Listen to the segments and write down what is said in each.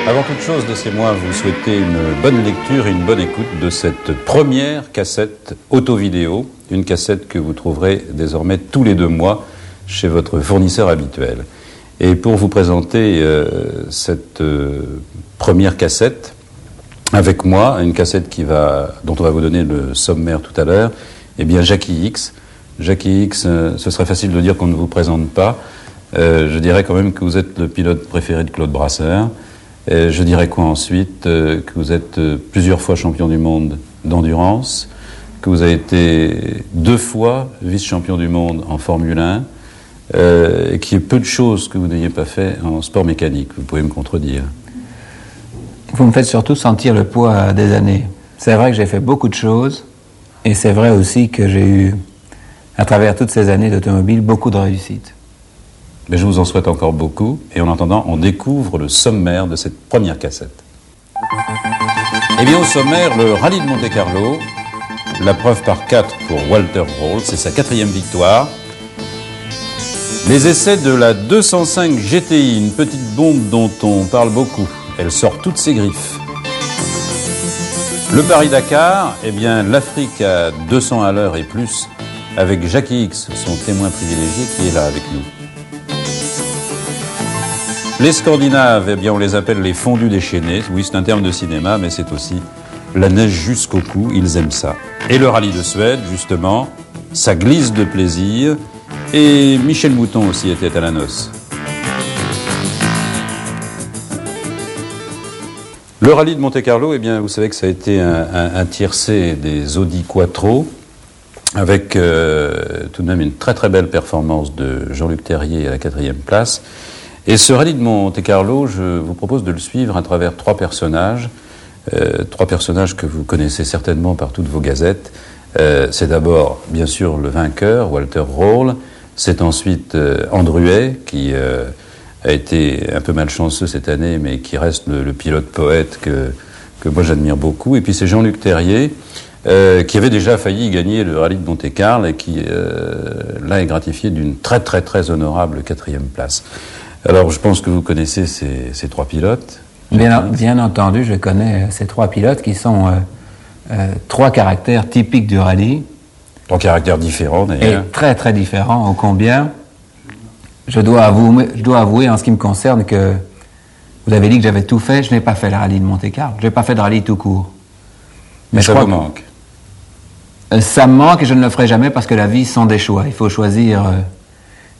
Avant toute chose, laissez-moi vous souhaiter une bonne lecture et une bonne écoute de cette première cassette auto-vidéo, une cassette que vous trouverez désormais tous les 2 mois chez votre fournisseur habituel. Et pour vous présenter cette première cassette, avec moi, une cassette dont on va vous donner le sommaire tout à l'heure, eh bien Jackie X. Jackie X, ce serait facile de dire qu'on ne vous présente pas. Je dirais quand même que vous êtes le pilote préféré de Claude Brasseur. Je dirais quoi ensuite, que vous êtes plusieurs fois champion du monde d'endurance, que vous avez été 2 fois vice-champion du monde en Formule 1, et qu'il y ait peu de choses que vous n'ayez pas fait en sport mécanique. Vous pouvez me contredire. Vous me faites surtout sentir le poids des années. C'est vrai que j'ai fait beaucoup de choses, et c'est vrai aussi que j'ai eu, à travers toutes ces années d'automobile, beaucoup de réussites. Mais je vous en souhaite encore beaucoup, et en attendant, on découvre le sommaire de cette première cassette. Eh bien, au sommaire, le rallye de Monte-Carlo, la preuve par 4 pour Walter Röhrl, c'est sa 4e victoire. Les essais de la 205 GTI, une petite bombe dont on parle beaucoup, elle sort toutes ses griffes. Le Paris-Dakar, eh bien, l'Afrique à 200 à l'heure et plus, avec Jackie X, son témoin privilégié, qui est là avec nous. Les Scandinaves, eh bien, on les appelle les fondus déchaînés. Oui, c'est un terme de cinéma, mais c'est aussi la neige jusqu'au cou, ils aiment ça. Et le rallye de Suède, justement, ça glisse de plaisir. Et Michel Mouton aussi était à la noce. Le rallye de Monte-Carlo, eh bien, vous savez que ça a été un tiercé des Audi Quattro, avec tout de même une très très belle performance de Jean-Luc Terrier à la 4e place. Et ce rallye de Monte-Carlo, je vous propose de le suivre à travers 3 personnages, 3 personnages que vous connaissez certainement par toutes vos gazettes. C'est d'abord, bien sûr, le vainqueur, Walter Röhrl. C'est ensuite Andruet, qui a été un peu malchanceux cette année, mais qui reste le pilote poète que moi j'admire beaucoup. Et puis c'est Jean-Luc Terrier, qui avait déjà failli gagner le rallye de Monte-Carlo et qui, là, est gratifié d'une très très très honorable 4e place. Alors, je pense que vous connaissez ces 3 pilotes. Bien entendu, je connais ces 3 pilotes qui sont 3 caractères typiques du rallye. 3 caractères différents, d'ailleurs. Et très, très différents, ô combien. Je dois avouer, en ce qui me concerne, que vous avez dit que j'avais tout fait. Je n'ai pas fait le rallye de Monte-Carlo. Je n'ai pas fait de rallye tout court. Mais ça vous manque. Ça me manque et je ne le ferai jamais parce que la vie sont des choix. Il faut choisir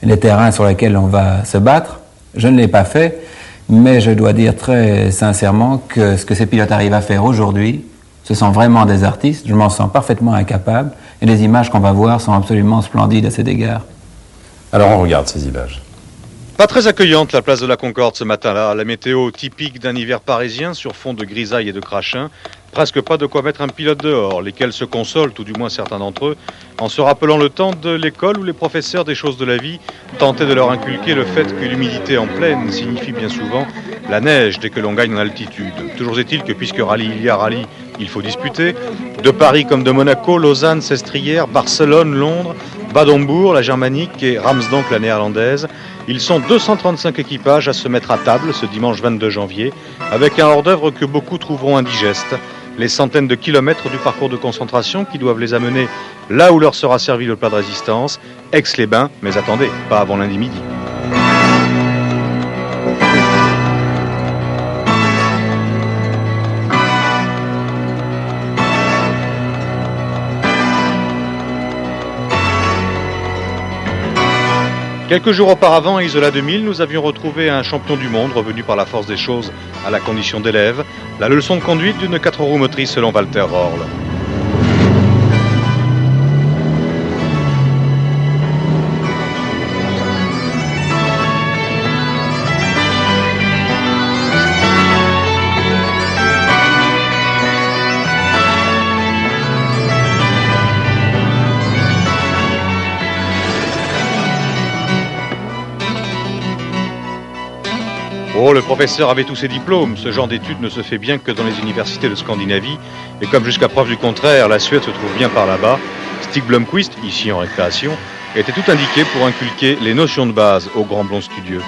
les terrains sur lesquels on va se battre. Je ne l'ai pas fait, mais je dois dire très sincèrement que ce que ces pilotes arrivent à faire aujourd'hui, ce sont vraiment des artistes. Je m'en sens parfaitement incapable et les images qu'on va voir sont absolument splendides à cet égard. Alors on regarde ces images. Pas très accueillante la place de la Concorde ce matin-là. La météo typique d'un hiver parisien sur fond de grisaille et de crachin. Presque pas de quoi mettre un pilote dehors, lesquels se consolent, tout du moins certains d'entre eux, en se rappelant le temps de l'école où les professeurs des choses de la vie tentaient de leur inculquer le fait que l'humidité en plaine signifie bien souvent la neige dès que l'on gagne en altitude. Toujours est-il que puisque rallye il y a rallye, il faut disputer. De Paris comme de Monaco, Lausanne, Sestrières, Barcelone, Londres, Badembourg, la germanique et Ramsdonk, la néerlandaise. Ils sont 235 équipages à se mettre à table ce dimanche 22 janvier, avec un hors-d'œuvre que beaucoup trouveront indigeste. Les centaines de kilomètres du parcours de concentration qui doivent les amener là où leur sera servi le plat de résistance, Aix-les-Bains, mais attendez, pas avant lundi midi. Quelques jours auparavant, à Isola 2000, nous avions retrouvé un champion du monde revenu par la force des choses à la condition d'élève, la leçon de conduite d'une 4 roues motrices selon Walter Röhrl. Oh, le professeur avait tous ses diplômes. Ce genre d'études ne se fait bien que dans les universités de Scandinavie. Et comme jusqu'à preuve du contraire, la Suède se trouve bien par là-bas, Stig Blomqvist, ici en récréation, était tout indiqué pour inculquer les notions de base aux grands blonds studieux.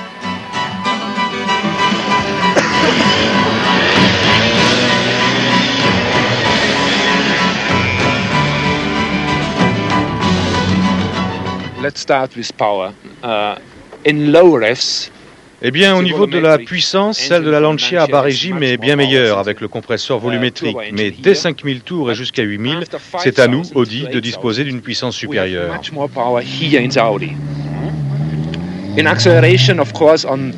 Let's start with power. In low revs, Eh bien, au niveau de la puissance, celle de la Lancia à bas régime est bien meilleure avec le compresseur volumétrique. Mais dès 5000 tours et jusqu'à 8000, c'est à nous, Audi, de disposer d'une puissance supérieure. much more power here in the Audi. In acceleration, of course, on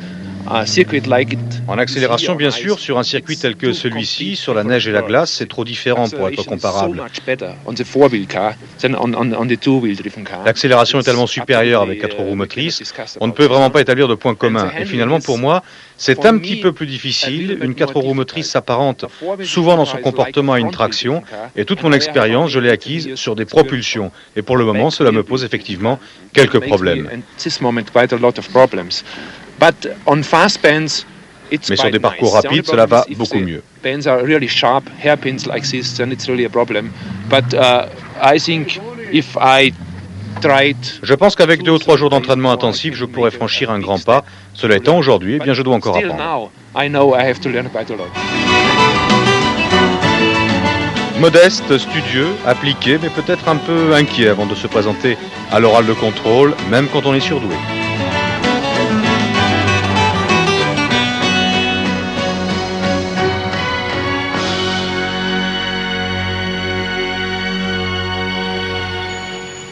a circuit like it. En accélération, bien sûr, sur un circuit tel que celui-ci, sur la neige et la glace, c'est trop différent pour être comparable. L'accélération est tellement supérieure avec 4 roues motrices, on ne peut vraiment pas établir de point commun. Et finalement, pour moi, c'est un petit peu plus difficile. Une 4 roues motrices s'apparente souvent dans son comportement à une traction, et toute mon expérience, je l'ai acquise sur des propulsions. Et pour le moment, cela me pose effectivement quelques problèmes. Mais sur des parcours rapides, cela va beaucoup mieux. Je pense qu'avec 2 ou 3 jours d'entraînement intensif, je pourrais franchir un grand pas. Cela étant, aujourd'hui, eh bien, je dois encore apprendre. Modeste, studieux, appliqué, mais peut-être un peu inquiet avant de se présenter à l'oral de contrôle, même quand on est surdoué.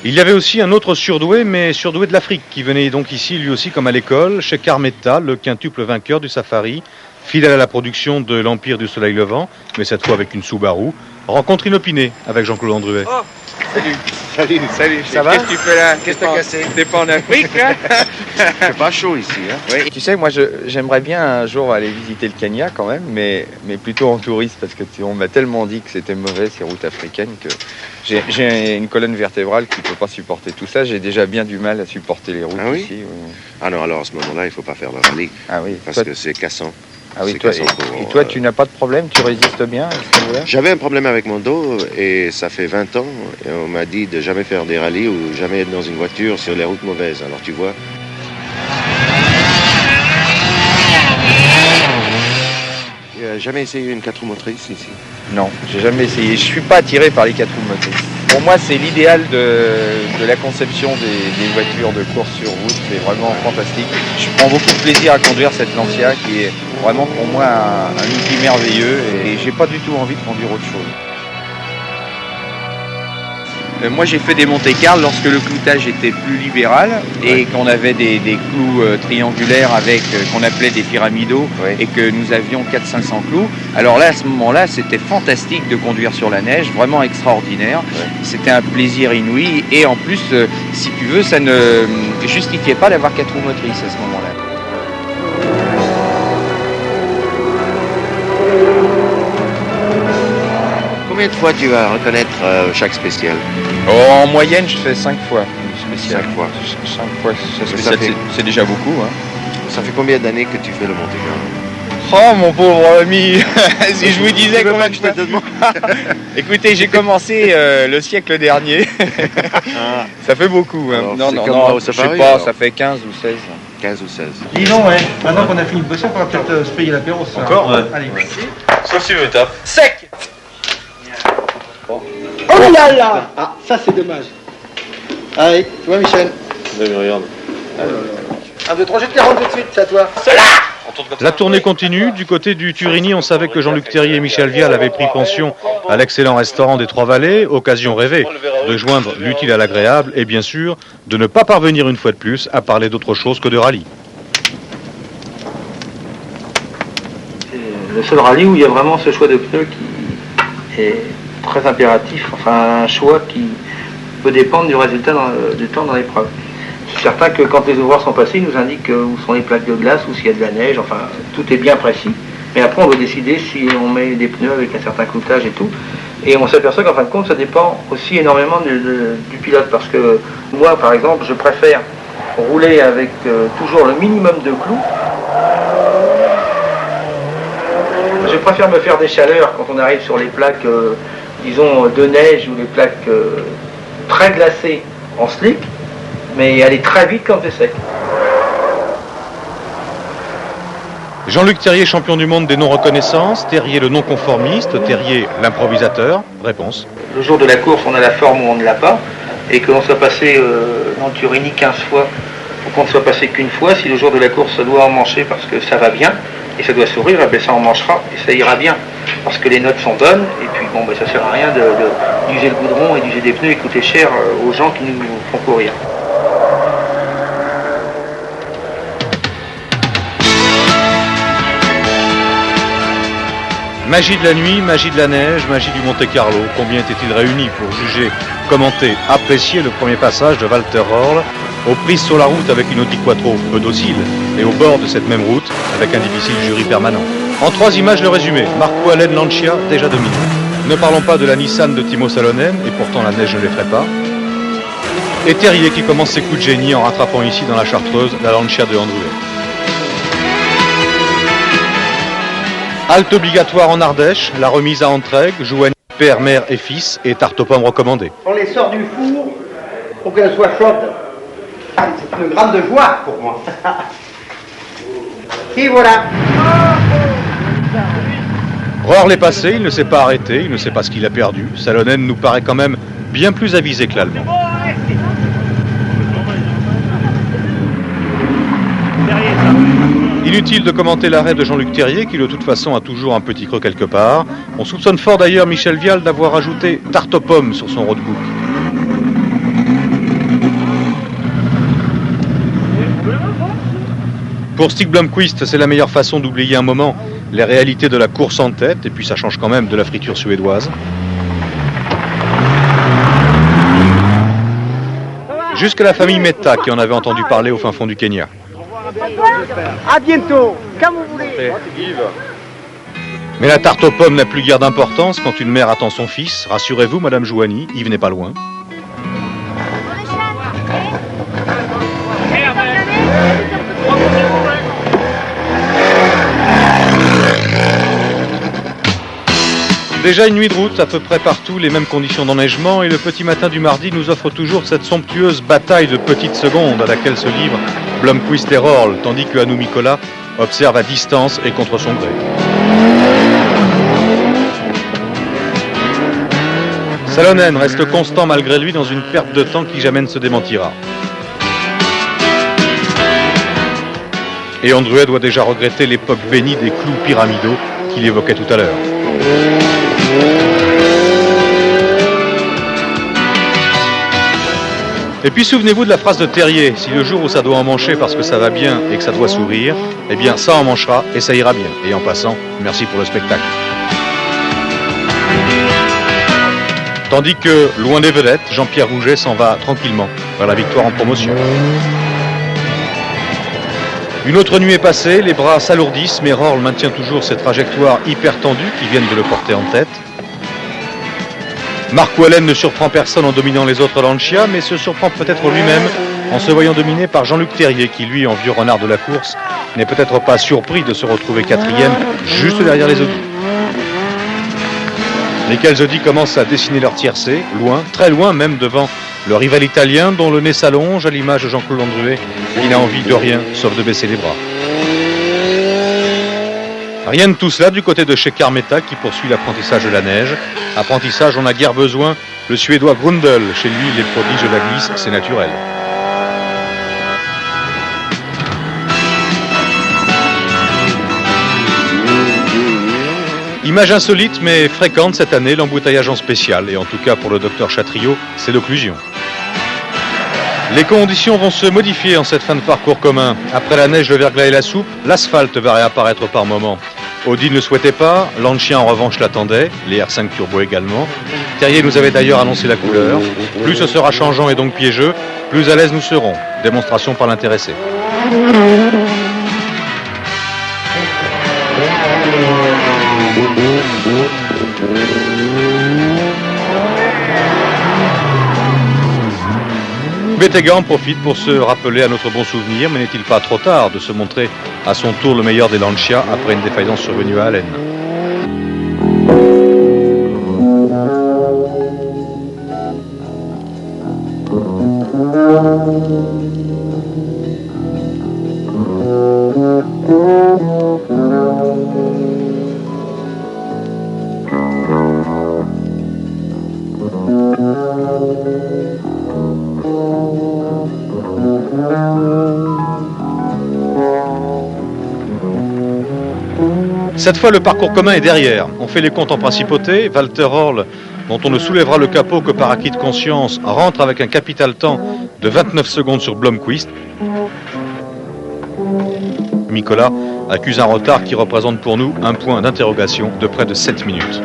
Il y avait aussi un autre surdoué, mais surdoué de l'Afrique, qui venait donc ici, lui aussi comme à l'école, chez Carmetta, le quintuple vainqueur du Safari, fidèle à la production de l'Empire du Soleil Levant, mais cette fois avec une Subaru. Rencontre inopinée avec Jean-Claude Andruet. Oh, salut, ça va? Qu'est-ce que tu fais là? Qu'est-ce que t'as cassé? T'es pas en Afrique, hein? C'est pas chaud ici, hein? Oui. Tu sais, moi j'aimerais bien un jour aller visiter le Kenya quand même, mais plutôt en touriste, parce que on m'a tellement dit que c'était mauvais ces routes africaines que j'ai une colonne vertébrale qui peut pas supporter tout ça. J'ai déjà bien du mal à supporter les routes ici. Oui. Ah non, alors à ce moment-là, il faut pas faire le rallye. Ah oui. Parce que c'est cassant. Ah oui, et toi, tu n'as pas de problème? Tu résistes bien à ce niveau-là? J'avais un problème avec mon dos et ça fait 20 ans. Et on m'a dit de jamais faire des rallyes ou jamais être dans une voiture sur les routes mauvaises. Alors tu vois. Tu n'as jamais essayé une 4 roues motrices ici? Non, j'ai jamais essayé. Je suis pas attiré par les 4 roues motrices. Pour moi, c'est l'idéal de la conception des voitures de course sur route. C'est vraiment fantastique. Je prends beaucoup de plaisir à conduire cette Lancia qui est vraiment pour moi un outil merveilleux et j'ai pas du tout envie de conduire autre chose. Moi j'ai fait des Monte-Carlo lorsque le cloutage était plus libéral et qu'on avait des clous triangulaires avec qu'on appelait des pyramidaux et que nous avions 400-500 clous. Alors là à ce moment-là c'était fantastique de conduire sur la neige, vraiment extraordinaire. C'était un plaisir inouï et en plus si tu veux ça ne justifiait pas d'avoir 4 roues motrices à ce moment-là. Combien de fois tu vas reconnaître chaque spécial? En moyenne, je fais 5 fois spécial. 5 fois. 5 fois spécial, c'est déjà beaucoup. Hein. Ça fait combien d'années que tu fais le Monte-Carlo? Oh mon pauvre ami, si je vous disais combien je te demande. Écoutez, j'ai commencé le siècle dernier. Ça fait beaucoup. Hein. Alors, non, je sais pas, ça fait 15 ou 16. 15 ou 16. Dis donc, ouais. Maintenant qu'on a fini de bosser, on va peut-être se payer l'apéro. Encore? Ouais. Allez, merci. Sauf si tu veux tape. Sec. Oh là là! Ah, ça c'est dommage. Allez, tu vois Michel? Mais regarde. 1, 2, 3, je te les rends tout de suite, c'est à toi. La tournée continue. Du côté du Turini, on savait que Jean-Luc Terrier et Michel Vial avaient pris pension à l'excellent restaurant des Trois Vallées. Occasion rêvée de joindre l'utile à l'agréable et bien sûr de ne pas parvenir une fois de plus à parler d'autre chose que de rallye. C'est le seul rallye où il y a vraiment ce choix de pneus qui est très impératif, enfin un choix qui peut dépendre du résultat du temps dans l'épreuve. Je suis certain que quand les ouvreurs sont passés, ils nous indiquent où sont les plaques de glace ou s'il y a de la neige, enfin tout est bien précis. Mais après on veut décider si on met des pneus avec un certain cloutage et tout. Et on s'aperçoit qu'en fin de compte ça dépend aussi énormément du pilote. Parce que moi par exemple je préfère rouler avec toujours le minimum de clous. Je préfère me faire des chaleurs quand on arrive sur les plaques disons de neige ou les plaques très glacées en slick, mais aller très vite quand c'est sec. Jean-Luc Terrier, champion du monde des non-reconnaissances, Terrier le non-conformiste, Terrier l'improvisateur. Réponse. Le jour de la course, on a la forme ou on ne l'a pas, et que l'on soit passé l'aventure unique 15 fois, pour qu'on ne soit passé qu'une fois. Si le jour de la course, ça doit emmancher parce que ça va bien, et ça doit sourire, eh bien, ça emmanchera et ça ira bien. Parce que les notes sont bonnes, et puis bon, ben, ça sert à rien d'user le goudron et d'user des pneus et coûter cher aux gens qui nous font courir. Magie de la nuit, magie de la neige, magie du Monte-Carlo. Combien étaient-ils réunis pour juger, commenter, apprécier le premier passage de Walter Röhrl, aux prises sur la route avec une Audi Quattro peu docile, et au bord de cette même route avec un difficile jury permanent. En 3 images, le résumé. Marco Allen Lancia, déjà dominé. Ne parlons pas de la Nissan de Timo Salonen, et pourtant la neige ne l'effraie pas. Et Terrier qui commence ses coups de génie en rattrapant ici dans la Chartreuse la Lancia de Androuet. Halte obligatoire en Ardèche, la remise à Entraigues, Jouani, père, mère et fils, et tarte aux pommes recommandée. On les sort du four pour qu'elles soient chaudes. C'est une grande joie pour moi. Et voilà. Röhrl est passé, il ne s'est pas arrêté, il ne sait pas ce qu'il a perdu. Salonen nous paraît quand même bien plus avisé que l'Allemand. Inutile de commenter l'arrêt de Jean-Luc Terrier qui de toute façon a toujours un petit creux quelque part. On soupçonne fort d'ailleurs Michel Vial d'avoir ajouté tarte aux pommes sur son roadbook. Pour Stig Blomqvist, c'est la meilleure façon d'oublier un moment les réalités de la course en tête, et puis ça change quand même de la friture suédoise. Jusqu'à la famille Mehta qui en avait entendu parler au fin fond du Kenya. À bientôt, quand vous voulez. Mais la tarte aux pommes n'a plus guère d'importance quand une mère attend son fils. Rassurez-vous, Madame Jouani, Yves n'est pas loin. Déjà une nuit de route, à peu près partout, les mêmes conditions d'enneigement, et le petit matin du mardi nous offre toujours cette somptueuse bataille de petites secondes à laquelle se livrent Blomqvist et Röhrl, tandis que Hannu Mikkola observe à distance et contre son gré. Salonen reste constant malgré lui dans une perte de temps qui jamais ne se démentira. Et Androuet doit déjà regretter l'époque bénie des clous pyramidaux qu'il évoquait tout à l'heure. Et puis souvenez-vous de la phrase de Terrier, si le jour où ça doit emmancher parce que ça va bien et que ça doit sourire, eh bien ça emmanchera et ça ira bien. Et en passant, merci pour le spectacle. Tandis que, loin des vedettes, Jean-Pierre Rouget s'en va tranquillement vers la victoire en promotion. Une autre nuit est passée, les bras s'alourdissent, mais Röhrl maintient toujours ses trajectoires hyper tendues qui viennent de le porter en tête. Marco Allen ne surprend personne en dominant les autres Lancia, mais se surprend peut-être lui-même en se voyant dominé par Jean-Luc Terrier, qui lui, en vieux renard de la course, n'est peut-être pas surpris de se retrouver 4e, juste derrière les Audi. Lesquels Audi commencent à dessiner leur tiercé, loin, très loin même devant le rival italien dont le nez s'allonge à l'image de Jean-Claude Androuet, qui n'a envie de rien sauf de baisser les bras. Rien de tout cela du côté de chez Carmeta qui poursuit l'apprentissage de la neige. Apprentissage, on n'a guère besoin. Le Suédois Grundel, chez lui, les prodiges de la glisse, c'est naturel. Image insolite mais fréquente cette année, l'embouteillage en spécial. Et en tout cas pour le docteur Chatriot, c'est l'occlusion. Les conditions vont se modifier en cette fin de parcours commun. Après la neige, le verglas et la soupe, l'asphalte va réapparaître par moments. Audi ne le souhaitait pas, Lancia en revanche l'attendait, les R5 Turbo également. Terrier nous avait d'ailleurs annoncé la couleur. Plus ce sera changeant et donc piégeux, plus à l'aise nous serons. Démonstration par l'intéressé. Bettega en profite pour se rappeler à notre bon souvenir, mais n'est-il pas trop tard de se montrer à son tour le meilleur des Lancia après une défaillance survenue à Allen? Cette fois, le parcours commun est derrière. On fait les comptes en principauté. Walter Röhrl, dont on ne soulèvera le capot que par acquis de conscience, rentre avec un capital temps de 29 secondes sur Blomqvist. Mikola accuse un retard qui représente pour nous un point d'interrogation de près de 7 minutes.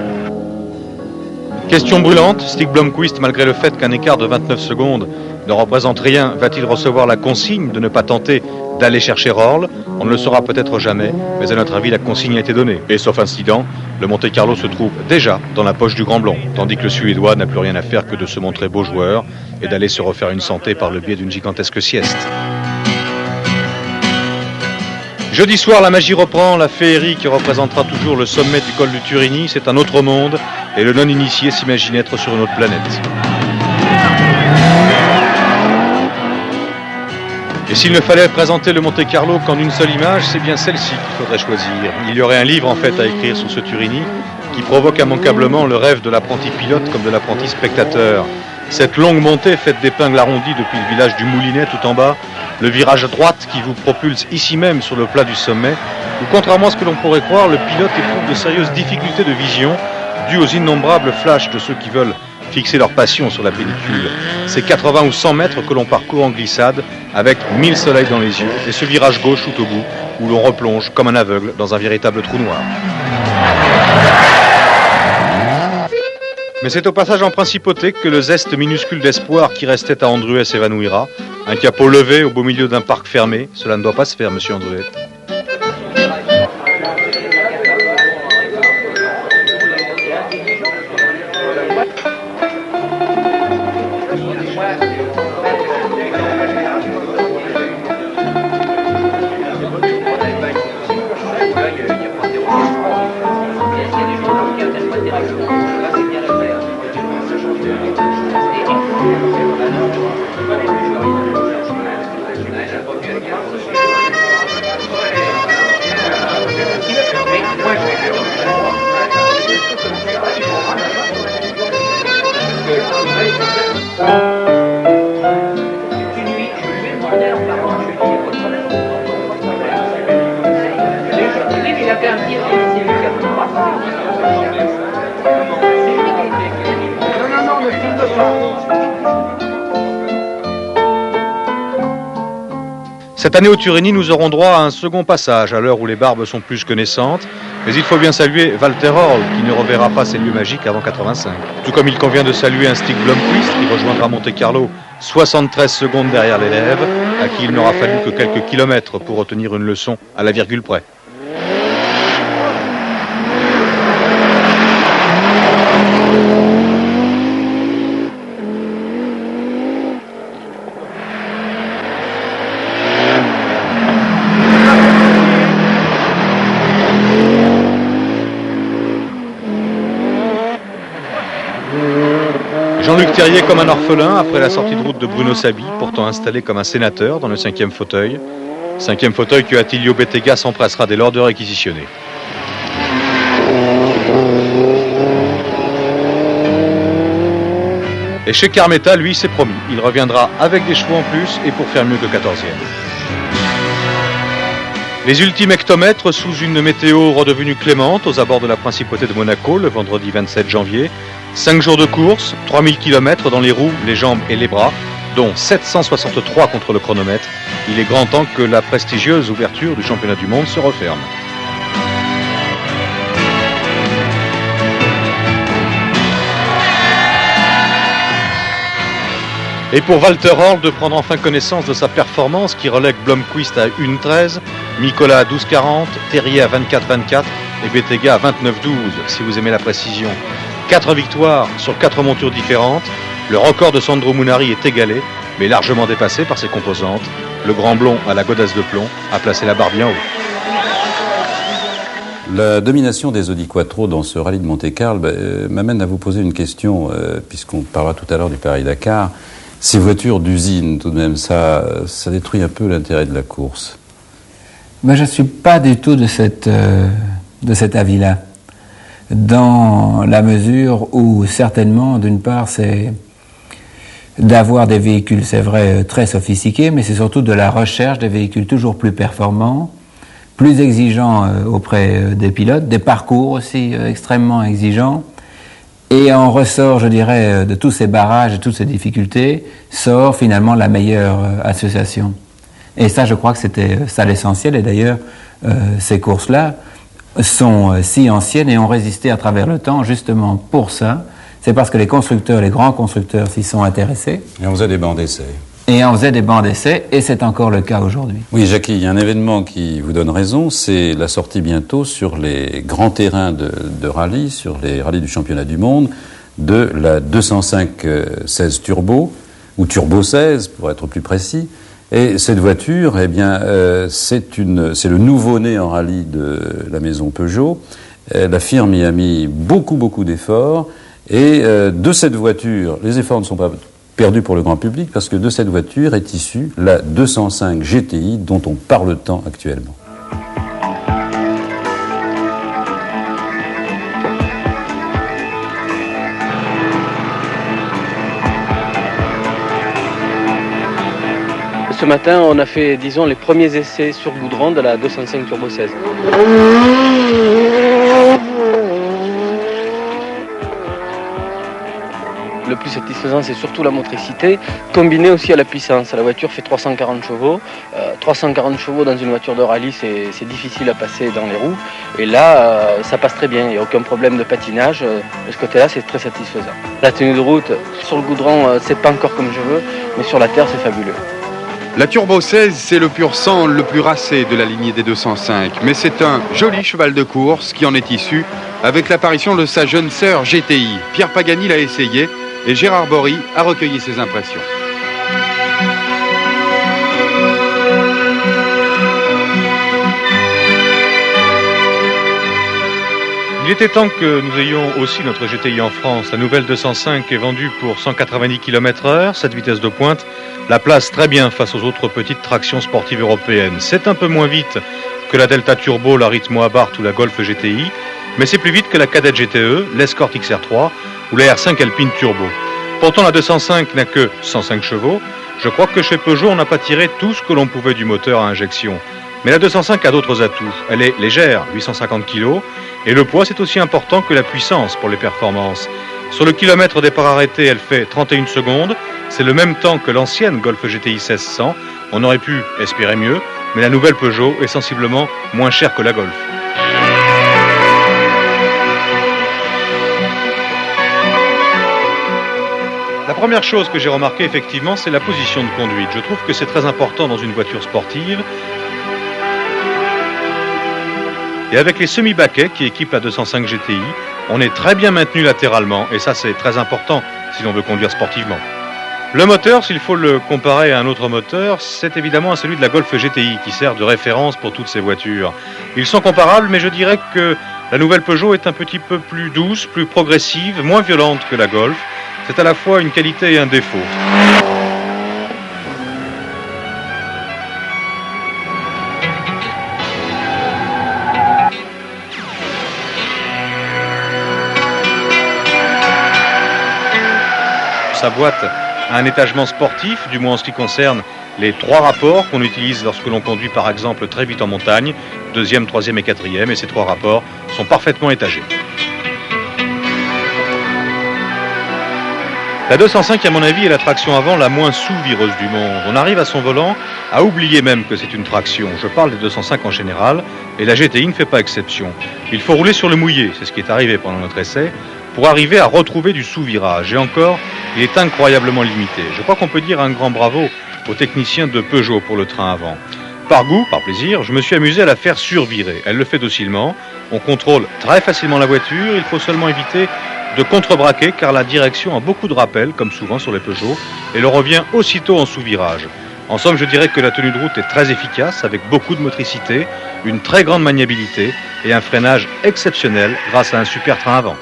Question brûlante, Stig Blomqvist, malgré le fait qu'un écart de 29 secondes ne représente rien, va-t-il recevoir la consigne de ne pas tenter d'aller chercher Röhrl? On ne le saura peut-être jamais, mais à notre avis, la consigne a été donnée. Et sauf incident, le Monte Carlo se trouve déjà dans la poche du Grand Blond, tandis que le Suédois n'a plus rien à faire que de se montrer beau joueur et d'aller se refaire une santé par le biais d'une gigantesque sieste. Jeudi soir, la magie reprend, la féerie qui représentera toujours le sommet du col du Turini, c'est un autre monde, et le non-initié s'imagine être sur une autre planète. Et s'il ne fallait présenter le Monte Carlo qu'en une seule image, c'est bien celle-ci qu'il faudrait choisir. Il y aurait un livre en fait à écrire sur ce Turini qui provoque immanquablement le rêve de l'apprenti pilote comme de l'apprenti spectateur. Cette longue montée faite d'épingles arrondies depuis le village du Moulinet tout en bas, le virage à droite qui vous propulse ici même sur le plat du sommet, où contrairement à ce que l'on pourrait croire, le pilote éprouve de sérieuses difficultés de vision dues aux innombrables flashs de ceux qui veulent fixer leur passion sur la pellicule. C'est 80 ou 100 mètres que l'on parcourt en glissade avec 1000 soleils dans les yeux et ce virage gauche tout au bout où l'on replonge comme un aveugle dans un véritable trou noir. Mais c'est au passage en principauté que le zeste minuscule d'espoir qui restait à Andruet s'évanouira. Un capot levé au beau milieu d'un parc fermé, cela ne doit pas se faire, monsieur Andruet. Cette année au Turini, nous aurons droit à un second passage à l'heure où les barbes sont plus que naissantes. Mais il faut bien saluer Walter Röhrl qui ne reverra pas ces lieux magiques avant 85. Tout comme il convient de saluer un Stig Blomqvist qui rejoindra Monte Carlo 73 secondes derrière l'élève, à qui il n'aura fallu que quelques kilomètres pour retenir une leçon à la virgule près. Jean-Luc Terrier comme un orphelin après la sortie de route de Bruno Sabi, pourtant installé comme un sénateur dans le 5e fauteuil. 5e fauteuil que Attilio Bettega s'empressera dès lors de réquisitionner. Et chez Carmetta, lui, c'est promis. Il reviendra avec des chevaux en plus et pour faire mieux que 14e. Les ultimes hectomètres sous une météo redevenue clémente aux abords de la principauté de Monaco le vendredi 27 janvier. 5 jours de course, 3000 km dans les roues, les jambes et les bras, dont 763 contre le chronomètre. Il est grand temps que la prestigieuse ouverture du championnat du monde se referme. Et pour Walter Röhrl de prendre enfin connaissance de sa performance qui relègue Blomqvist à 1,13, Mikola à 12,40, Terrier à 24,24 et Bettega à 29,12 si vous aimez la précision. 4 victoires sur 4 montures différentes. Le record de Sandro Munari est égalé, mais largement dépassé par ses composantes. Le grand blond à la godasse de plomb a placé la barre bien haut. La domination des Audi Quattro dans ce rallye de Monte-Carlo m'amène à vous poser une question, puisqu'on parlera tout à l'heure du Paris-Dakar. Ces voitures d'usine, tout de même, ça détruit un peu l'intérêt de la course. Mais je ne suis pas du tout de cet avis-là. Dans la mesure où, certainement, d'une part, c'est d'avoir des véhicules, c'est vrai, très sophistiqués, mais c'est surtout de la recherche des véhicules toujours plus performants plus exigeant auprès des pilotes, des parcours aussi extrêmement exigeants. Et en ressort, je dirais, de tous ces barrages et toutes ces difficultés, sort finalement la meilleure association. Et ça, je crois que c'était ça l'essentiel. Et d'ailleurs, ces courses-là sont si anciennes et ont résisté à travers le temps, justement pour ça. C'est parce que les constructeurs, les grands constructeurs s'y sont intéressés. Et on faisait des bancs d'essai. Et on faisait des bancs d'essai, et c'est encore le cas aujourd'hui. Oui, Jackie, il y a un événement qui vous donne raison, c'est la sortie bientôt sur les grands terrains de rallye, sur les rallyes du championnat du monde, de la 205 16 Turbo, ou Turbo 16 pour être plus précis. Et cette voiture, eh bien, c'est le nouveau-né en rallye de la maison Peugeot. La firme y a mis beaucoup d'efforts. Et de cette voiture, les efforts ne sont pas perdus pour le grand public, parce que de cette voiture est issue la 205 GTI dont on parle tant actuellement. Ce matin, on a fait, disons, les premiers essais sur goudron de la 205 Turbo 16. Le plus satisfaisant, c'est surtout la motricité, combinée aussi à la puissance. La voiture fait 340 chevaux. 340 chevaux dans une voiture de rallye, c'est difficile à passer dans les roues. Et là, ça passe très bien. Il n'y a aucun problème de patinage. De ce côté-là, c'est très satisfaisant. La tenue de route, sur le goudron, c'est pas encore comme je veux, mais sur la terre, c'est fabuleux. La Turbo 16, c'est le pur sang le plus racé de la lignée des 205. Mais c'est un joli cheval de course qui en est issu avec l'apparition de sa jeune sœur GTI. Pierre Pagani l'a essayé. Et Gérard Bory a recueilli ses impressions. Il était temps que nous ayons aussi notre GTI en France. La nouvelle 205 est vendue pour 190 km/h, cette vitesse de pointe la place très bien face aux autres petites tractions sportives européennes. C'est un peu moins vite que la Delta Turbo, la Ritmo Abarth ou la Golf GTI, mais c'est plus vite que la Kadett GTE, l'Escort XR3 ou la R5 Alpine Turbo. Pourtant, la 205 n'a que 105 chevaux. Je crois que chez Peugeot, on n'a pas tiré tout ce que l'on pouvait du moteur à injection. Mais la 205 a d'autres atouts. Elle est légère, 850 kg, et le poids, c'est aussi important que la puissance pour les performances. Sur le kilomètre départ arrêté, elle fait 31 secondes. C'est le même temps que l'ancienne Golf GTI 1600. On aurait pu espérer mieux, mais la nouvelle Peugeot est sensiblement moins chère que la Golf. La première chose que j'ai remarqué, effectivement, c'est la position de conduite. Je trouve que c'est très important dans une voiture sportive. Et avec les semi-baquets qui équipent la 205 GTI, on est très bien maintenu latéralement. Et ça, c'est très important si l'on veut conduire sportivement. Le moteur, s'il faut le comparer à un autre moteur, c'est évidemment à celui de la Golf GTI qui sert de référence pour toutes ces voitures. Ils sont comparables, mais je dirais que la nouvelle Peugeot est un petit peu plus douce, plus progressive, moins violente que la Golf. C'est à la fois une qualité et un défaut. Sa boîte a un étagement sportif, du moins en ce qui concerne les 3 rapports qu'on utilise lorsque l'on conduit par exemple très vite en montagne, 2e, 3e et 4e, et ces 3 rapports sont parfaitement étagés. La 205, à mon avis, est la traction avant la moins sous-vireuse du monde. On arrive à son volant à oublier même que c'est une traction. Je parle des 205 en général, et la GTI ne fait pas exception. Il faut rouler sur le mouillé, c'est ce qui est arrivé pendant notre essai, pour arriver à retrouver du sous-virage. Et encore, il est incroyablement limité. Je crois qu'on peut dire un grand bravo aux techniciens de Peugeot pour le train avant. Par goût, par plaisir, je me suis amusé à la faire survirer. Elle le fait docilement. On contrôle très facilement la voiture. Il faut seulement éviter de contrebraquer car la direction a beaucoup de rappels, comme souvent sur les Peugeot, et le revient aussitôt en sous-virage. En somme, je dirais que la tenue de route est très efficace, avec beaucoup de motricité, une très grande maniabilité et un freinage exceptionnel grâce à un super train avant.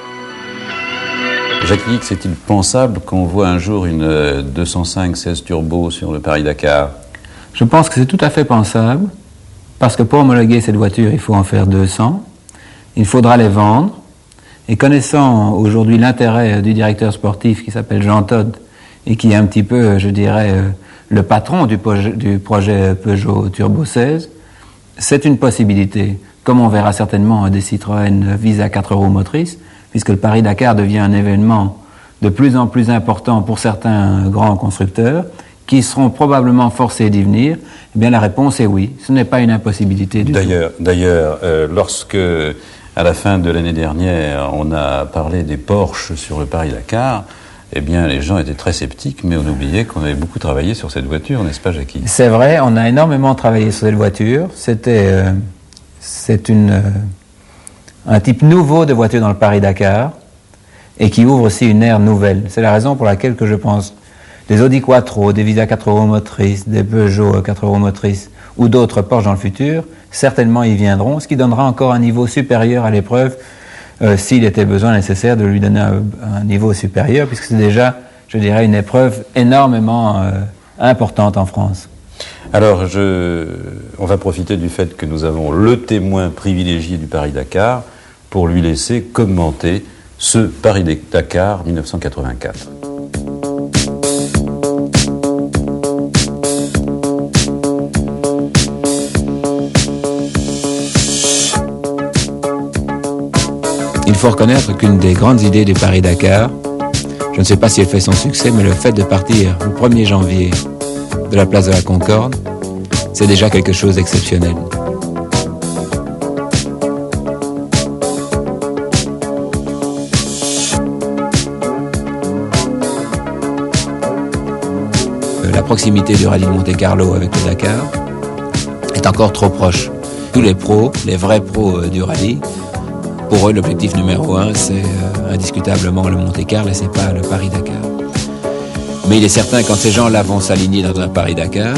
Jacques Hicks, est-il pensable qu'on voit un jour une 205 16 Turbo sur le Paris-Dakar? Je pense que c'est tout à fait pensable, parce que pour homologuer cette voiture, il faut en faire 200. Il faudra les vendre. Et connaissant aujourd'hui l'intérêt du directeur sportif qui s'appelle Jean Todt et qui est un petit peu, je dirais, le patron du projet Peugeot Turbo 16, c'est une possibilité, comme on verra certainement des Citroën Visa 4 roues motrices, puisque le Paris-Dakar devient un événement de plus en plus important pour certains grands constructeurs, qui seront probablement forcés d'y venir. Eh bien, la réponse est oui. Ce n'est pas une impossibilité du tout. D'ailleurs, lorsque, à la fin de l'année dernière, on a parlé des Porsche sur le Paris-Dakar, eh bien, les gens étaient très sceptiques, mais on oubliait qu'on avait beaucoup travaillé sur cette voiture, n'est-ce pas, Jackie? C'est vrai, on a énormément travaillé sur cette voiture. C'est un type nouveau de voiture dans le Paris-Dakar et qui ouvre aussi une ère nouvelle. C'est la raison pour laquelle que je pense des Audi Quattro, des Visa 4 roues motrices, des Peugeot 4 roues motrices ou d'autres Porsche dans le futur, certainement y viendront, ce qui donnera encore un niveau supérieur à l'épreuve s'il était besoin nécessaire de lui donner un niveau supérieur, puisque c'est déjà, je dirais, une épreuve énormément importante en France. Alors, on va profiter du fait que nous avons le témoin privilégié du Paris-Dakar pour lui laisser commenter ce Paris-Dakar 1984. Il faut reconnaître qu'une des grandes idées du Paris-Dakar, je ne sais pas si elle fait son succès, mais le fait de partir le 1er janvier de la place de la Concorde, c'est déjà quelque chose d'exceptionnel. La proximité du rallye de Monte-Carlo avec le Dakar est encore trop proche. Tous les pros, les vrais pros du rallye, pour eux, l'objectif numéro 1, c'est indiscutablement le Monte-Carlo et c'est pas le Paris-Dakar. Mais il est certain, quand ces gens-là vont s'aligner dans un Paris-Dakar,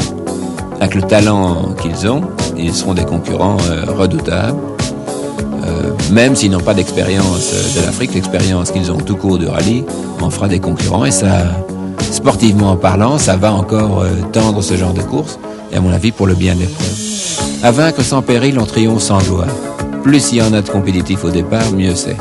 avec le talent qu'ils ont, ils seront des concurrents redoutables. Même s'ils n'ont pas d'expérience de l'Afrique, l'expérience qu'ils ont tout court du rallye en fera des concurrents. Et ça, sportivement parlant, ça va encore tendre ce genre de course. Et à mon avis, pour le bien de l'épreuve. À vaincre sans péril, on triomphe sans gloire. Plus il y en a de compétitifs au départ, mieux c'est.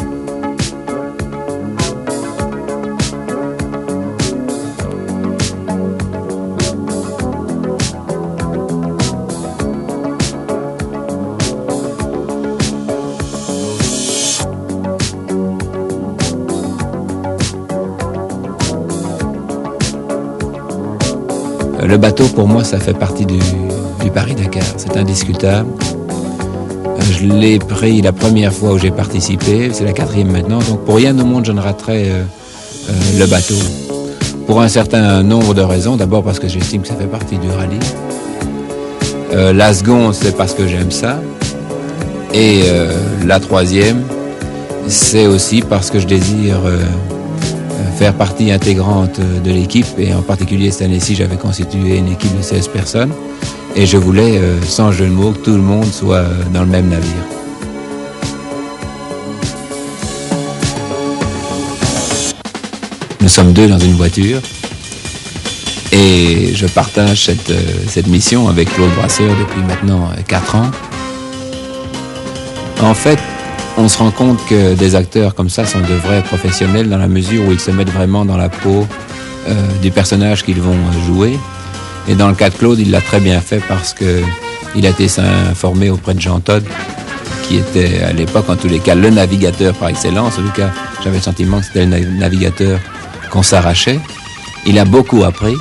Le bateau, pour moi, ça fait partie du Paris-Dakar. C'est indiscutable. Je l'ai pris la première fois où j'ai participé, c'est la 4e maintenant, donc pour rien au monde je ne raterai le bateau. Pour un certain nombre de raisons, d'abord parce que j'estime que ça fait partie du rallye. La seconde, c'est parce que j'aime ça. Et la 3e, c'est aussi parce que je désire faire partie intégrante de l'équipe, et en particulier cette année-ci, j'avais constitué une équipe de 16 personnes. Et je voulais, sans jeu de mots, que tout le monde soit dans le même navire. Nous sommes 2 dans une voiture et je partage cette mission avec Claude Brasseur depuis maintenant 4 ans. En fait, on se rend compte que des acteurs comme ça sont de vrais professionnels dans la mesure où ils se mettent vraiment dans la peau du personnage qu'ils vont jouer. Et dans le cas de Claude, il l'a très bien fait parce qu'il a été informé auprès de Jean Todt, qui était à l'époque, en tous les cas, le navigateur par excellence. En tout cas, j'avais le sentiment que c'était le navigateur qu'on s'arrachait. Il a beaucoup appris.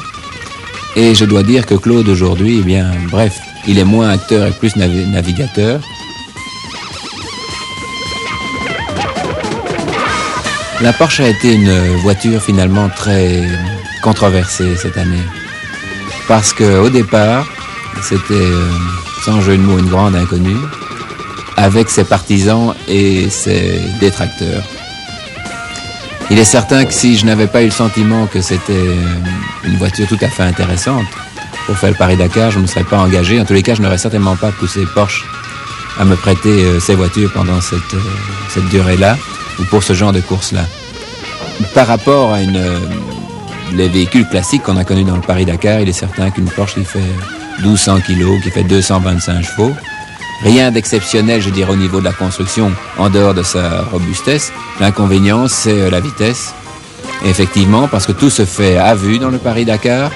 Et je dois dire que Claude, aujourd'hui, eh bien, bref, il est moins acteur et plus navigateur. La Porsche a été une voiture finalement très controversée cette année. Parce qu'au départ, c'était, sans jeu de mots, une grande inconnue, avec ses partisans et ses détracteurs. Il est certain que si je n'avais pas eu le sentiment que c'était une voiture tout à fait intéressante pour faire le Paris-Dakar, je ne me serais pas engagé. En tous les cas, je n'aurais certainement pas poussé Porsche à me prêter ces voitures pendant cette durée-là, ou pour ce genre de course-là. Par rapport à les véhicules classiques qu'on a connus dans le Paris-Dakar, il est certain qu'une Porsche qui fait 1200 kg, qui fait 225 chevaux, rien d'exceptionnel, je dirais, au niveau de la construction, en dehors de sa robustesse. L'inconvénient, c'est la vitesse. Et effectivement, parce que tout se fait à vue dans le Paris-Dakar,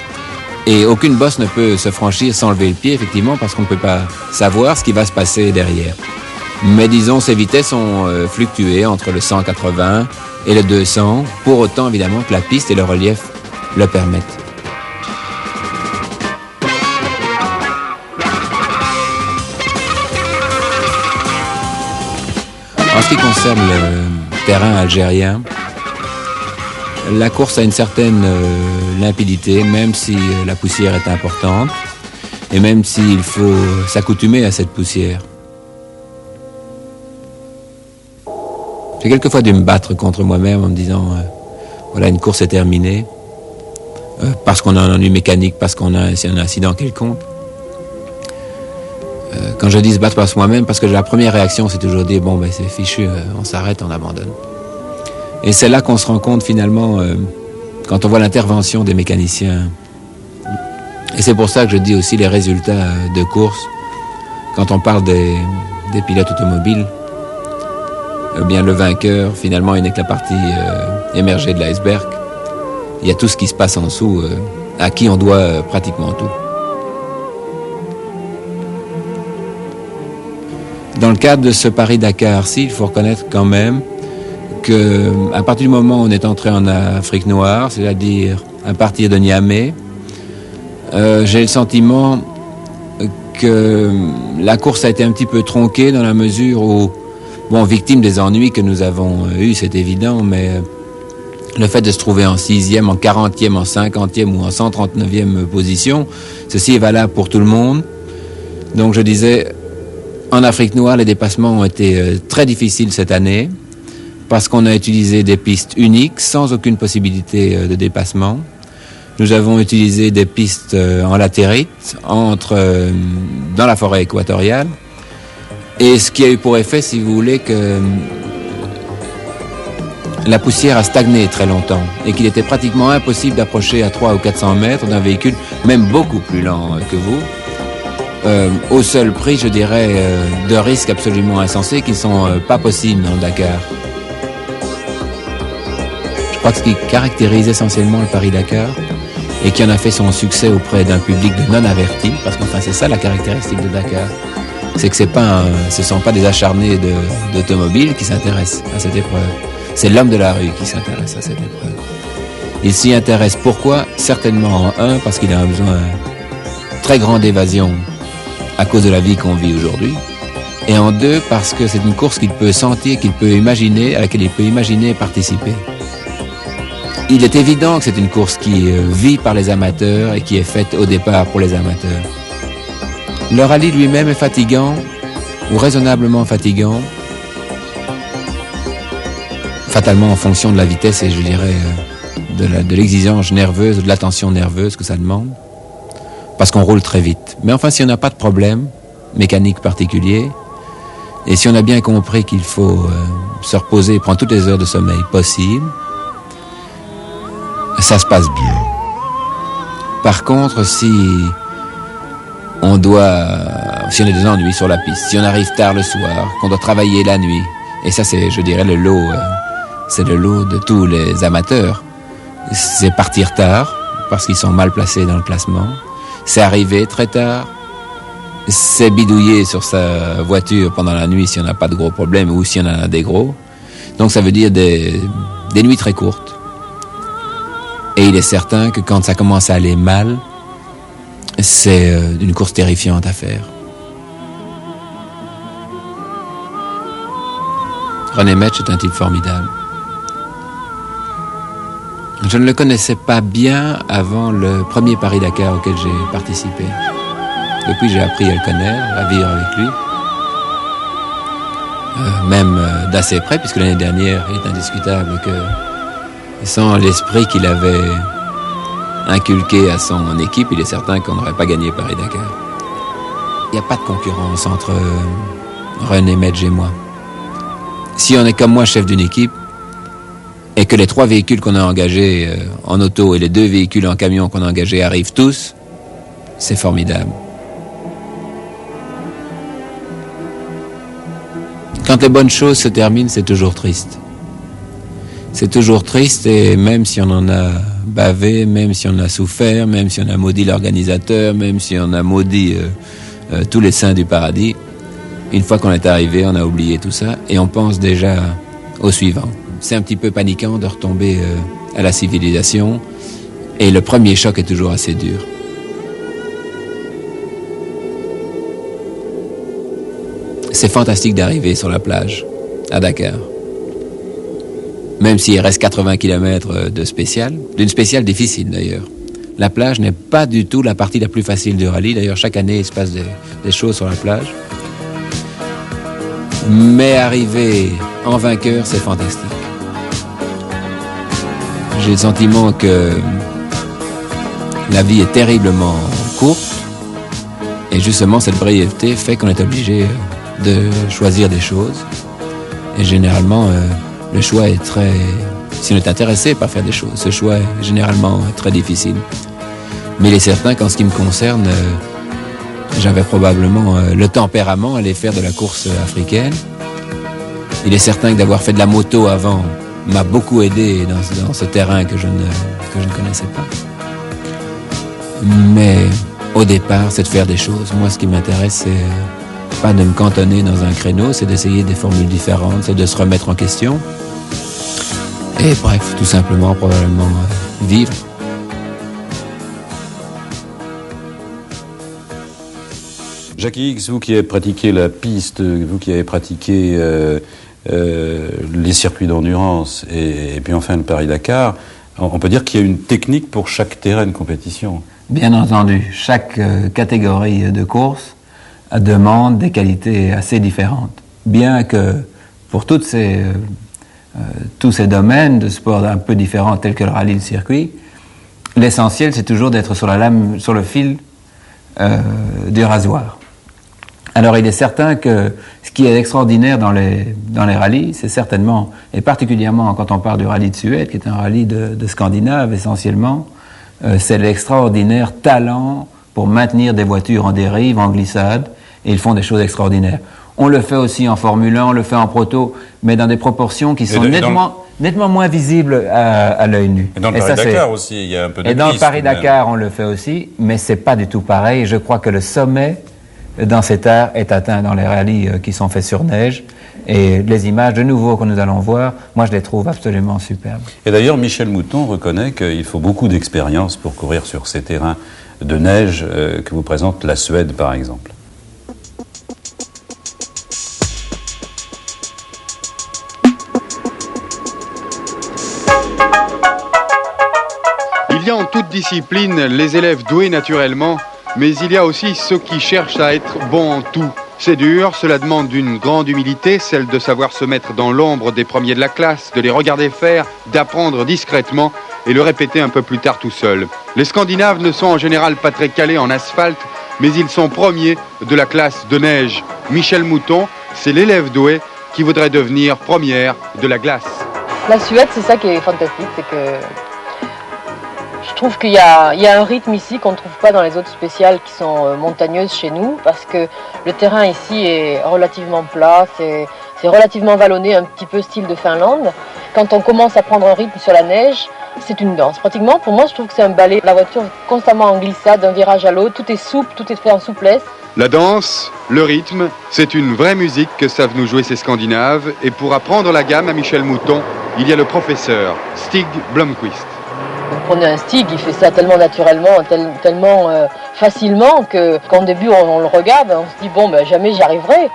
Et aucune bosse ne peut se franchir sans lever le pied, effectivement, parce qu'on ne peut pas savoir ce qui va se passer derrière. Mais disons, ces vitesses ont fluctué entre le 180 et le 200, pour autant évidemment que la piste et le relief le permettent. En ce qui concerne le terrain algérien, la course a une certaine limpidité, même si la poussière est importante, et même s'il faut s'accoutumer à cette poussière. J'ai quelquefois dû me battre contre moi-même en me disant voilà, une course est terminée, parce qu'on a un ennui mécanique, parce qu'on a un incident quelconque. Quand je dis se battre par moi-même, parce que la première réaction c'est toujours dire bon ben c'est fichu, on s'arrête, on abandonne. Et c'est là qu'on se rend compte finalement, quand on voit l'intervention des mécaniciens. Et c'est pour ça que je dis aussi les résultats de course, quand on parle des pilotes automobiles. Eh bien, le vainqueur, finalement, il n'est que la partie émergée de l'iceberg. Il y a tout ce qui se passe en dessous, à qui on doit pratiquement tout. Dans le cadre de ce Paris-Dakar-ci, il faut reconnaître quand même qu'à partir du moment où on est entré en Afrique noire, c'est-à-dire à partir de Niamey, j'ai le sentiment que la course a été un petit peu tronquée dans la mesure où bon, victime des ennuis que nous avons eus, c'est évident, mais le fait de se trouver en 6e, en 40e, en 50e ou en 139e position, ceci est valable pour tout le monde. Donc je disais, en Afrique noire, les dépassements ont été très difficiles cette année, parce qu'on a utilisé des pistes uniques, sans aucune possibilité de dépassement. Nous avons utilisé des pistes en latérite, dans la forêt équatoriale, et ce qui a eu pour effet, si vous voulez, que la poussière a stagné très longtemps et qu'il était pratiquement impossible d'approcher à 300 ou 400 mètres d'un véhicule, même beaucoup plus lent que vous, au seul prix, je dirais, de risques absolument insensés qui ne sont pas possibles dans le Dakar. Je crois que ce qui caractérise essentiellement le Paris-Dakar et qui en a fait son succès auprès d'un public de non-avertis, parce qu'enfin c'est ça la caractéristique de Dakar, c'est que ce ne sont pas des acharnés d'automobiles qui s'intéressent à cette épreuve. C'est l'homme de la rue qui s'intéresse à cette épreuve. Il s'y intéresse pourquoi? Certainement en un, parce qu'il a un besoin très grand d'évasion à cause de la vie qu'on vit aujourd'hui. Et en deux, parce que c'est une course qu'il peut sentir, qu'il peut imaginer, à laquelle il peut imaginer participer. Il est évident que c'est une course qui vit par les amateurs et qui est faite au départ pour les amateurs. Le rallye lui-même est fatigant, ou raisonnablement fatigant, fatalement en fonction de la vitesse et je dirais de l'exigence nerveuse, de l'attention nerveuse que ça demande, parce qu'on roule très vite. Mais enfin, si on n'a pas de problème mécanique particulier, et si on a bien compris qu'il faut se reposer et prendre toutes les heures de sommeil possibles, ça se passe bien. Par contre, si on a des ennuis sur la piste, si on arrive tard le soir, qu'on doit travailler la nuit, et ça c'est, je dirais, le lot de tous les amateurs, c'est partir tard, parce qu'ils sont mal placés dans le classement, c'est arriver très tard, c'est bidouiller sur sa voiture pendant la nuit si on n'a pas de gros problèmes, ou si on en a des gros, donc ça veut dire des nuits très courtes. Et il est certain que quand ça commence à aller mal, c'est une course terrifiante à faire. René Metsch est un type formidable. Je ne le connaissais pas bien avant le premier Paris-Dakar auquel j'ai participé. Depuis, j'ai appris à le connaître, à vivre avec lui. Même d'assez près, puisque l'année dernière, il est indiscutable que sans l'esprit qu'il avait inculqué à son équipe, il est certain qu'on n'aurait pas gagné Paris-Dakar. Il n'y a pas de concurrence entre René Metsch et moi. Si on est comme moi chef d'une équipe, et que les 3 véhicules qu'on a engagés en auto et les 2 véhicules en camion qu'on a engagés arrivent tous, c'est formidable. Quand les bonnes choses se terminent, c'est toujours triste. C'est toujours triste, et même si on en a bavé, même si on a souffert, même si on a maudit l'organisateur, même si on a maudit tous les saints du paradis, une fois qu'on est arrivé, on a oublié tout ça et on pense déjà au suivant. C'est un petit peu paniquant de retomber à la civilisation et le premier choc est toujours assez dur. C'est fantastique d'arriver sur la plage à Dakar. Même s'il reste 80 km de spécial, d'une spéciale difficile d'ailleurs. La plage n'est pas du tout la partie la plus facile du rallye. D'ailleurs, chaque année, il se passe des choses sur la plage. Mais arriver en vainqueur, c'est fantastique. J'ai le sentiment que la vie est terriblement courte. Et justement, cette brièveté fait qu'on est obligé de choisir des choses. Et généralement, le choix est très... Si on est intéressé par faire des choses, ce choix est généralement très difficile. Mais il est certain qu'en ce qui me concerne, j'avais probablement le tempérament à aller faire de la course africaine. Il est certain que d'avoir fait de la moto avant m'a beaucoup aidé dans ce terrain que je ne connaissais pas. Mais au départ, c'est de faire des choses. Moi, ce qui m'intéresse, c'est pas de me cantonner dans un créneau, c'est d'essayer des formules différentes, c'est de se remettre en question. Et bref, tout simplement, probablement vivre. Jackie Higgs, vous qui avez pratiqué la piste, vous qui avez pratiqué les circuits d'endurance et puis enfin le Paris-Dakar, on peut dire qu'il y a une technique pour chaque terrain de compétition. Bien entendu, chaque catégorie de course demande des qualités assez différentes. Bien que pour tous ces domaines de sport un peu différents tels que le rallye, le circuit, l'essentiel c'est toujours d'être sur la lame, sur le fil du rasoir. Alors il est certain que ce qui est extraordinaire dans les rallyes, c'est certainement, et particulièrement quand on parle du rallye de Suède, qui est un rallye de Scandinave essentiellement, c'est l'extraordinaire talent pour maintenir des voitures en dérive, en glissade, et ils font des choses extraordinaires. On le fait aussi en Formule 1, on le fait en proto, mais dans des proportions qui sont nettement moins visibles à l'œil nu. Et dans le Paris-Dakar aussi, il y a un peu de Et dans le Paris-Dakar, on le fait aussi, mais c'est pas du tout pareil. Et je crois que le sommet dans cet art est atteint dans les rallyes qui sont faits sur neige. Et les images de nouveau que nous allons voir, moi je les trouve absolument superbes. Et d'ailleurs, Michel Mouton reconnaît qu'il faut beaucoup d'expérience pour courir sur ces terrains de neige que vous présente la Suède, par exemple. Il y a en toute discipline les élèves doués naturellement, mais il y a aussi ceux qui cherchent à être bons en tout. C'est dur, cela demande une grande humilité, celle de savoir se mettre dans l'ombre des premiers de la classe, de les regarder faire, d'apprendre discrètement et le répéter un peu plus tard tout seul. Les Scandinaves ne sont en général pas très calés en asphalte, mais ils sont premiers de la classe de neige. Michel Mouton, c'est l'élève doué qui voudrait devenir première de la glace. La Suède, c'est ça qui est fantastique, c'est que je trouve qu'il y a un rythme ici qu'on ne trouve pas dans les autres spéciales qui sont montagneuses chez nous, parce que le terrain ici est relativement plat, c'est relativement vallonné, un petit peu style de Finlande. Quand on commence à prendre un rythme sur la neige, c'est une danse. Pratiquement, pour moi, je trouve que c'est un ballet. La voiture est constamment en glissade d'un virage à l'autre, tout est souple, tout est fait en souplesse. La danse, le rythme, c'est une vraie musique que savent nous jouer ces Scandinaves. Et pour apprendre la gamme à Michel Mouton, il y a le professeur Stig Blomqvist. Vous prenez un Stig, il fait ça tellement naturellement, tellement facilement qu'au début on le regarde, on se dit bon ben jamais j'y arriverai.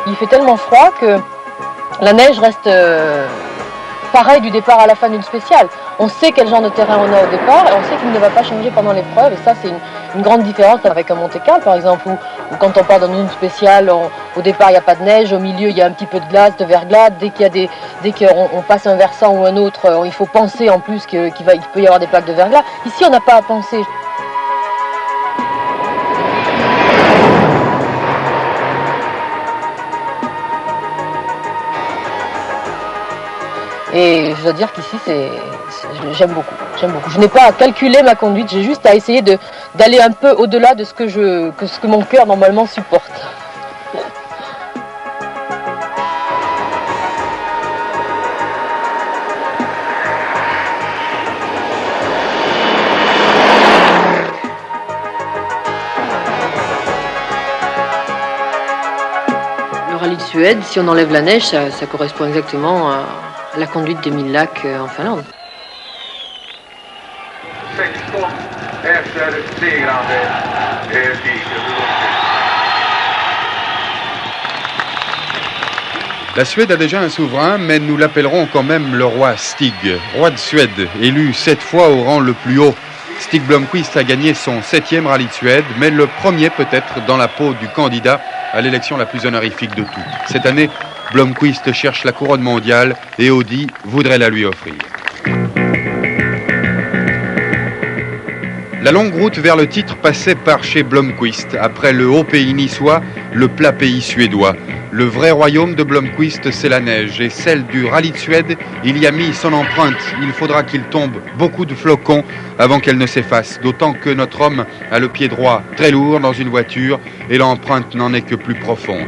Il fait tellement froid que la neige reste pareil du départ à la fin d'une spéciale. On sait quel genre de terrain on a au départ et on sait qu'il ne va pas changer pendant l'épreuve. Et ça, c'est une grande différence avec un Monte-Carlo, par exemple, où quand on part dans une spéciale, au départ, il n'y a pas de neige, au milieu, il y a un petit peu de glace, de verglas. Dès qu'on passe un versant ou un autre, il faut penser en plus qu'il peut y avoir des plaques de verglas. Ici, on n'a pas à penser. Et je dois dire qu'ici, j'aime beaucoup. Je n'ai pas à calculer ma conduite, j'ai juste à essayer d'aller un peu au-delà de ce que mon cœur normalement supporte. Le rallye de Suède, si on enlève la neige, ça correspond exactement à la conduite des 1000 lacs en Finlande. La Suède a déjà un souverain, mais nous l'appellerons quand même le roi Stig, roi de Suède, élu 7 fois au rang le plus haut. Stig Blomqvist a gagné son 7e rallye de Suède, mais le premier peut-être dans la peau du candidat à l'élection la plus honorifique de toutes. Cette année, Blomqvist cherche la couronne mondiale et Audi voudrait la lui offrir. La longue route vers le titre passait par chez Blomqvist. Après le haut pays niçois, le plat pays suédois. Le vrai royaume de Blomqvist, c'est la neige. Et celle du rallye de Suède, il y a mis son empreinte. Il faudra qu'il tombe beaucoup de flocons avant qu'elle ne s'efface. D'autant que notre homme a le pied droit très lourd dans une voiture et l'empreinte n'en est que plus profonde.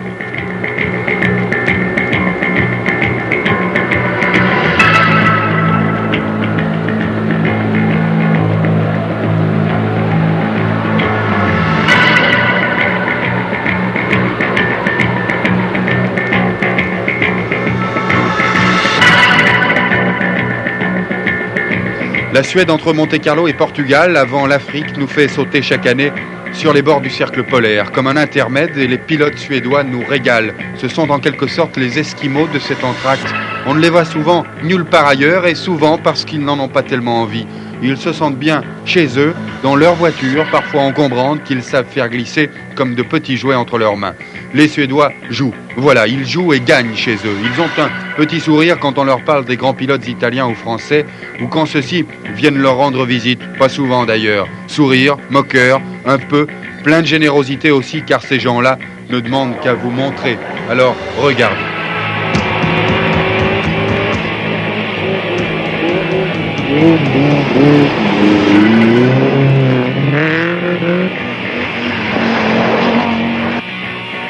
La Suède entre Monte-Carlo et Portugal, avant l'Afrique, nous fait sauter chaque année sur les bords du cercle polaire. Comme un intermède, et les pilotes suédois nous régalent. Ce sont en quelque sorte les Esquimaux de cet entracte. On ne les voit souvent nulle part ailleurs, et souvent parce qu'ils n'en ont pas tellement envie. Ils se sentent bien chez eux, dans leur voiture, parfois encombrantes, qu'ils savent faire glisser comme de petits jouets entre leurs mains. Les Suédois jouent. Voilà, ils jouent et gagnent chez eux. Ils ont un petit sourire quand on leur parle des grands pilotes italiens ou français, ou quand ceux-ci viennent leur rendre visite, pas souvent d'ailleurs. Sourire, moqueur, un peu, plein de générosité aussi, car ces gens-là ne demandent qu'à vous montrer. Alors, regardez.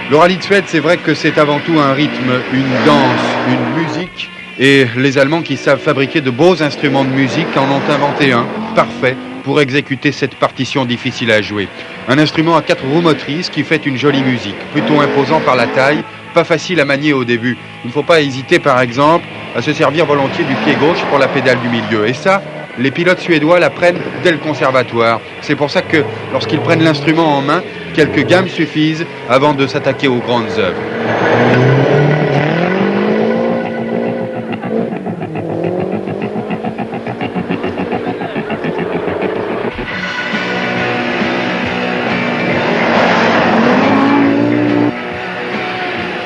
Le rallye de Suède, c'est vrai que c'est avant tout un rythme, une danse, une musique. Et les Allemands qui savent fabriquer de beaux instruments de musique en ont inventé un, parfait, pour exécuter cette partition difficile à jouer. Un instrument à 4 roues motrices qui fait une jolie musique, plutôt imposant par la taille, pas facile à manier au début. Il ne faut pas hésiter, par exemple, à se servir volontiers du pied gauche pour la pédale du milieu. Et ça, les pilotes suédois l'apprennent dès le conservatoire. C'est pour ça que, lorsqu'ils prennent l'instrument en main, quelques gammes suffisent avant de s'attaquer aux grandes œuvres.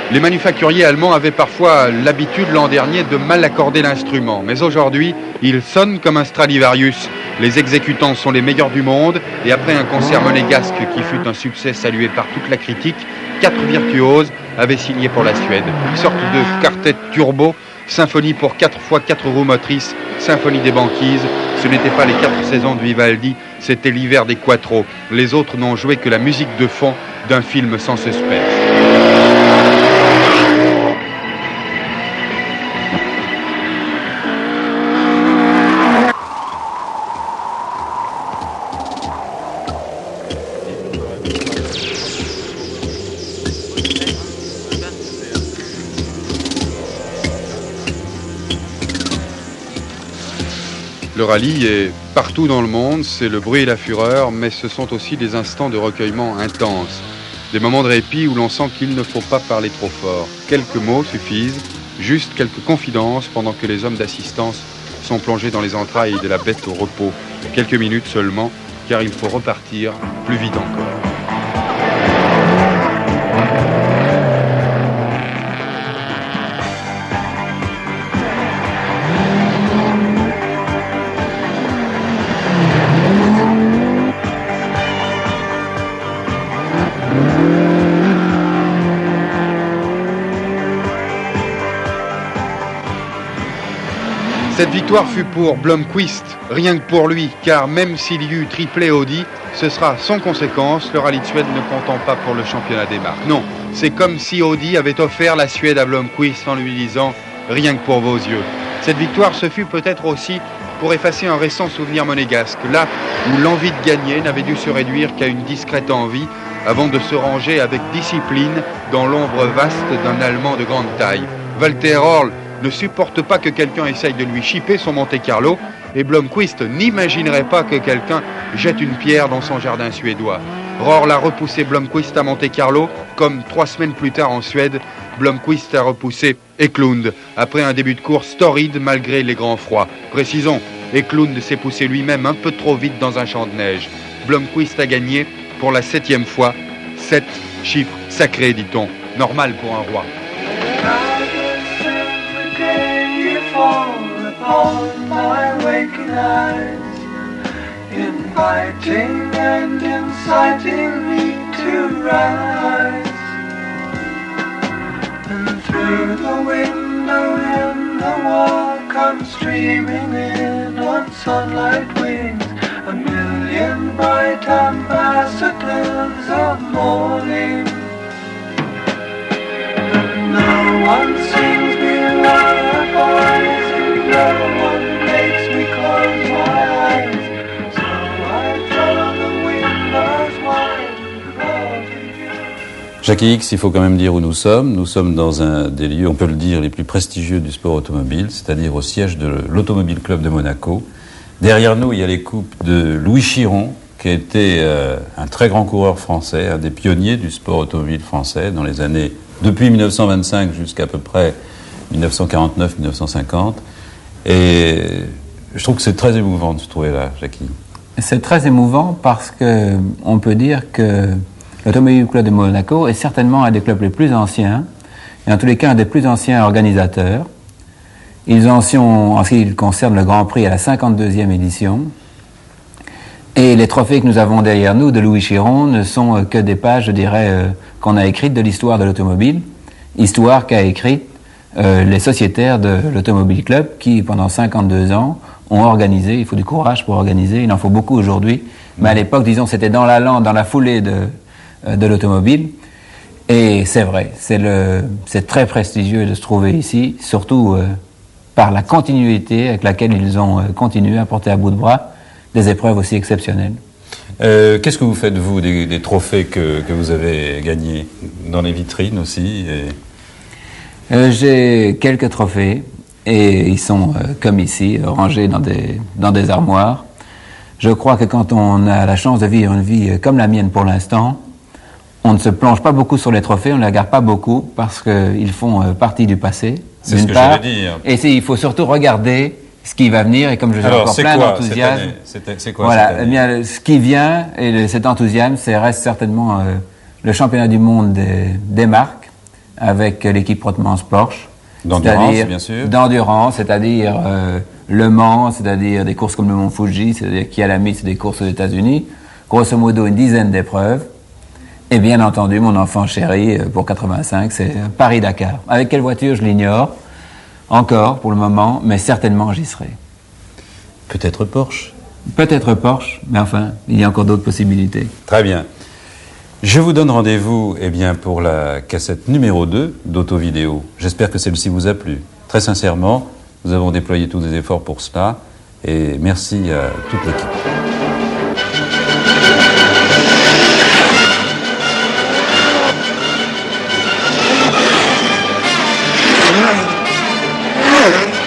Les manufacturiers allemands avaient parfois l'habitude l'an dernier de mal accorder l'instrument, mais aujourd'hui, il sonne comme un Stradivarius. Les exécutants sont les meilleurs du monde, et après un concert monégasque qui fut un succès salué par toute la critique, 4 virtuoses avaient signé pour la Suède. Une sorte de quartet turbo, symphonie pour 4 fois 4 roues motrices, symphonie des banquises. Ce n'étaient pas les 4 saisons de Vivaldi, c'était l'hiver des quattros. Les autres n'ont joué que la musique de fond d'un film sans suspense. Le rallye est partout dans le monde, c'est le bruit et la fureur, mais ce sont aussi des instants de recueillement intenses. Des moments de répit où l'on sent qu'il ne faut pas parler trop fort. Quelques mots suffisent, juste quelques confidences pendant que les hommes d'assistance sont plongés dans les entrailles de la bête au repos. Quelques minutes seulement, car il faut repartir plus vite encore. Cette victoire fut pour Blomqvist, rien que pour lui, car même s'il y eut triplé Audi, ce sera sans conséquence, le rallye de Suède ne comptant pas pour le championnat des marques. Non, c'est comme si Audi avait offert la Suède à Blomqvist en lui disant « rien que pour vos yeux ». Cette victoire se fut peut-être aussi pour effacer un récent souvenir monégasque, là où l'envie de gagner n'avait dû se réduire qu'à une discrète envie, avant de se ranger avec discipline dans l'ombre vaste d'un Allemand de grande taille. Walter Orl ne supporte pas que quelqu'un essaye de lui chipper son Monte-Carlo, et Blomqvist n'imaginerait pas que quelqu'un jette une pierre dans son jardin suédois. Orl a repoussé Blomqvist à Monte-Carlo, comme 3 semaines plus tard en Suède, Blomqvist a repoussé Eklund, après un début de course torride malgré les grands froids. Précisons, Eklund s'est poussé lui-même un peu trop vite dans un champ de neige. Blomqvist a gagné pour la 7e fois. 7 chiffres sacrés, dit-on, normal pour un roi. Inviting and inciting me to rise, and through the window in the wall come streaming in on sunlight wings 1,000,000 bright ambassadors of morning. And no one sings me lullabies, and no one makes me close my eyes. Jackie Hicks, il faut quand même dire où nous sommes. Nous sommes dans un des lieux, on peut le dire, les plus prestigieux du sport automobile, c'est-à-dire au siège de l'Automobile Club de Monaco. Derrière nous, il y a les coupes de Louis Chiron, qui a été un très grand coureur français, un des pionniers du sport automobile français dans les années, depuis 1925 jusqu'à peu près 1949-1950. Et je trouve que c'est très émouvant de se trouver là, Jackie. C'est très émouvant parce que on peut dire que l'Automobile Club de Monaco est certainement un des clubs les plus anciens, et en tous les cas un des plus anciens organisateurs. Ils en sont, en ce qui concerne le Grand Prix, à la 52e édition. Et les trophées que nous avons derrière nous de Louis Chiron ne sont que des pages, je dirais, qu'on a écrites de l'histoire de l'automobile, histoire qu'a écrite les sociétaires de l'Automobile Club qui, pendant 52 ans, ont organisé. Il faut du courage pour organiser, il en faut beaucoup aujourd'hui. Mais à l'époque, disons, c'était dans la lande, dans la foulée de l'automobile. Et c'est vrai, c'est très prestigieux de se trouver ici, surtout par la continuité avec laquelle ils ont continué à porter à bout de bras des épreuves aussi exceptionnelles. Qu'est-ce que vous faites, vous, des trophées que vous avez gagnés dans les vitrines aussi J'ai quelques trophées, et ils sont, comme ici, rangés dans des armoires. Je crois que quand on a la chance de vivre une vie comme la mienne pour l'instant, on ne se plonge pas beaucoup sur les trophées, on ne les regarde pas beaucoup, parce qu'ils font partie du passé. C'est ce que j'allais dire. Et il faut surtout regarder ce qui va venir, et comme je suis encore plein d'enthousiasme. C'est quoi voilà, cette année? Eh bien, ce qui vient, et cet enthousiasme, reste certainement le championnat du monde des marques, avec l'équipe Rothmans Porsche. D'endurance, bien sûr. D'endurance, c'est-à-dire Le Mans, c'est-à-dire des courses comme le Mont Fuji, c'est-à-dire Kyalami, c'est des courses aux États-Unis. Grosso modo, une dizaine d'épreuves. Et bien entendu, mon enfant chéri, pour 85, c'est Paris-Dakar. Avec quelle voiture, je l'ignore encore pour le moment, mais certainement j'y serai. Peut-être Porsche. Peut-être Porsche, mais enfin, il y a encore d'autres possibilités. Très bien. Je vous donne rendez-vous pour la cassette numéro 2 d'Auto-Vidéo. J'espère que celle-ci vous a plu. Très sincèrement, nous avons déployé tous des efforts pour cela, et merci à toute l'équipe. Yeah.